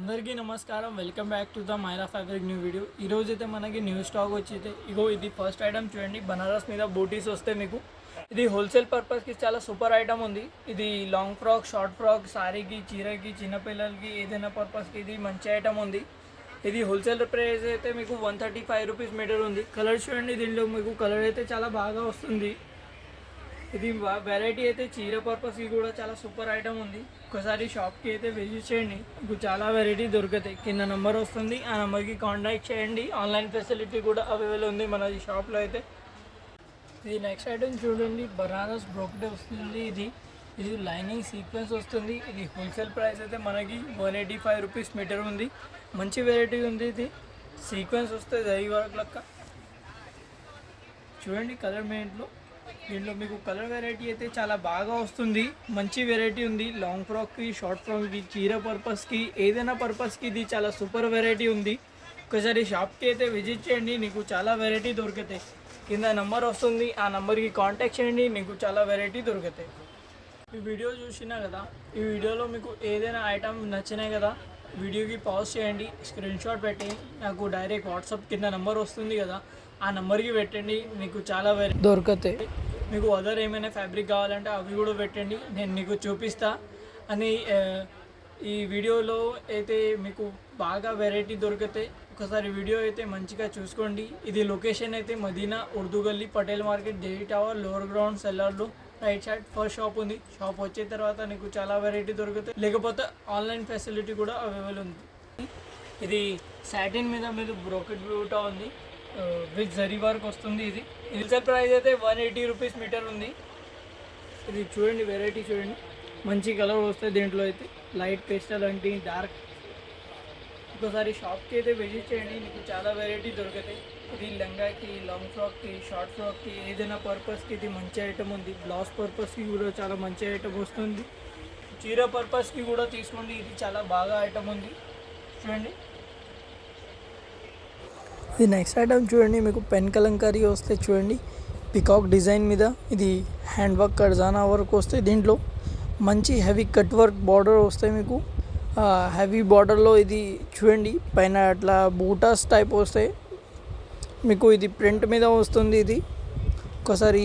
అందరికీ నమస్కారం. Welcome back to the Myra fabric new video. ఈరోజు అయితే మనకి న్యూ స్టాక్ వచ్చింది. ఇగో ఇది ఫస్ట్ ఐటమ్ చూడండి, బనారస్ మీద బూటీస్ వస్తే మీకు ఇది హోల్సేల్ పర్పస్కి చాలా సూపర్ ఐటమ్ ఉంది. ఇది లాంగ్ ఫ్రాక్, షార్ట్ ఫ్రాక్, సారీకి, చీరకి, చిన్నపిల్లలకి ఏదైనా పర్పస్కి ఇది మంచి ఐటమ్ ఉంది. ఇది హోల్సేల్ ప్రైస్ అయితే మీకు 135 రూపీస్ మీటర్ ఉంది. కలర్ చూడండి, దీనిలో మీకు కలర్ అయితే చాలా బాగా వస్తుంది. ఇది వెరైటీ అయితే చీర పర్పస్కి కూడా చాలా సూపర్ ఐటమ్ ఉంది. ఒకసారి షాప్కి అయితే విజిట్ చేయండి, మీకు చాలా వెరైటీ దొరుకుతాయి. కింద నెంబర్ వస్తుంది, ఆ నెంబర్కి కాంటాక్ట్ చేయండి. ఆన్లైన్ ఫెసిలిటీ కూడా అవైలబుల్ ఉంది మన ఈ షాప్లో అయితే. ఇది నెక్స్ట్ ఐటమ్ చూడండి, బనారస్ బ్రోకెట్ వస్తుంది. ఇది లైనింగ్ సీక్వెన్స్ వస్తుంది. ఇది హోల్సేల్ ప్రైస్ అయితే మనకి 185 రూపీస్ మీటర్ ఉంది. మంచి వెరైటీ ఉంది. ఇది సీక్వెన్స్ వస్తే జరీ వర్క్ లెక్క చూడండి. కలర్ మెయింట్లో దీంట్లో మీకు కలర్ వెరైటీ అయితే చాలా బాగా వస్తుంది. మంచి వెరైటీ ఉంది. లాంగ్ ఫ్రాక్కి, షార్ట్ ఫ్రాక్కి, చీర పర్పస్కి, ఏదైనా పర్పస్కి ఇది చాలా సూపర్ వెరైటీ ఉంది. ఒకసారి షాప్కి అయితే విజిట్ చేయండి, నీకు చాలా వెరైటీ దొరుకుతాయి. కింద నెంబర్ వస్తుంది, ఆ నెంబర్కి కాంటాక్ట్ చేయండి, మీకు చాలా వెరైటీ దొరుకుతాయి. ఈ వీడియో చూసినా కదా, ఈ వీడియోలో మీకు ఏదైనా ఐటమ్ నచ్చినాయి కదా, వీడియోకి పాజ్ చేయండి, స్క్రీన్ షాట్ పెట్టి నాకు డైరెక్ట్ వాట్సాప్ కింద నెంబర్ వస్తుంది కదా, ఆ నెంబర్కి పెట్టండి, మీకు చాలా వెరైటీ దొరుకుతాయి. మీకు అదర్ ఏమైనా ఫ్యాబ్రిక్ కావాలంటే అవి కూడా పెట్టండి, నేను మీకు చూపిస్తా. అని ఈ వీడియోలో అయితే మీకు బాగా వెరైటీ దొరుకుతాయి. ఒకసారి వీడియో అయితే మంచిగా చూసుకోండి. ఇది లొకేషన్ అయితే మదీనా, ఉర్దూ గల్లీ, Patel market, JE tower, lower ground, సెల్లార్లో రైట్ సైడ్ ఫస్ట్ షాప్ ఉంది. షాప్ వచ్చిన తర్వాత నీకు చాలా వెరైటీ దొరుకుతాయి. లేకపోతే ఆన్లైన్ ఫెసిలిటీ కూడా అవైలబుల్ ఉంది. ఇది సాటిన్ మీద మీరు బ్రోకెట్ బ్యూటా ఉంది, విత్ జరీ వర్క్ వస్తుంది. ఇది హోల్సేల్ ప్రైస్ అయితే 180 రూపీస్ మీటర్ ఉంది. ఇది చూడండి, వెరైటీ చూడండి, మంచి కలర్ వస్తాయి. దీంట్లో అయితే లైట్ పేస్టల్ అంటే డార్క్. ఒకసారి షాప్కి అయితే విజిట్ చేయండి, మీకు చాలా వెరైటీ దొరుకుతాయి. ఇది లంగాకి, లాంగ్ ఫ్రాక్కి, షార్ట్ ఫ్రాక్కి, ఏదైనా పర్పస్కి ఇది మంచి ఐటమ్ ఉంది. బ్లౌజ్ పర్పస్కి కూడా చాలా మంచి ఐటమ్ వస్తుంది. చీర పర్పస్కి కూడా తీసుకోండి, ఇది చాలా బాగా ఐటమ్ ఉంది. చూడండి, ఇది నెక్స్ట్ ఐటమ్ చూడండి, మీకు పెన్ కలంకారీ వస్తే చూడండి, పికాక్ డిజైన్ మీద ఇది హ్యాండ్ వర్క్, కర్జానా వర్క్ వస్తే. దీంట్లో మంచి హెవీ కట్ వర్క్ బార్డర్ వస్తాయి. మీకు హెవీ బార్డర్లో ఇది చూడండి, పైన అట్లా బూటాస్ టైప్ వస్తాయి. మీకు ఇది ప్రింట్ మీద వస్తుంది. ఇది ఒకసారి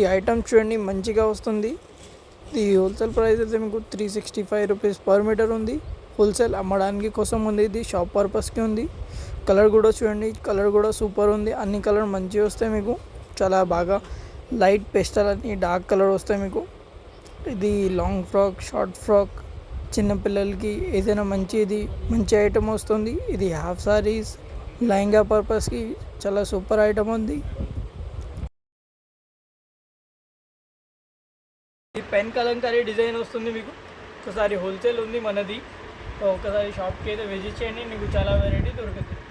ఈ ఐటమ్ చూడండి, మంచిగా వస్తుంది. ఇది హోల్సేల్ ప్రైస్ అయితే మీకు 365 రూపీస్ పర్ మీటర్ ఉంది. హోల్సేల్ అమ్మడానికి కోసం ఉంది, ఇది షాప్ పర్పస్కి ఉంది. కలర్ కూడా చూడండి, కలర్ కూడా సూపర్ ఉంది. అన్ని కలర్ మంచిగా వస్తాయి. మీకు చాలా బాగా లైట్ పెస్టల్ అని డార్క్ కలర్ వస్తాయి మీకు. ఇది లాంగ్ ఫ్రాక్, షార్ట్ ఫ్రాక్, చిన్నపిల్లలకి ఏదైనా మంచి ఐటమ్ వస్తుంది. ఇది హాఫ్ సారీస్, లెహంగా పర్పస్కి చాలా సూపర్ ఐటమ్ ఉంది. ఈ పెన్ కలంకారీ డిజైన్ వస్తుంది మీకు. ఒకసారి హోల్సేల్ ఉంది మనది, ఒకసారి షాప్కి అయితే విజిట్ చేయండి, మీకు చాలా వెరైటీ దొరుకుతుంది.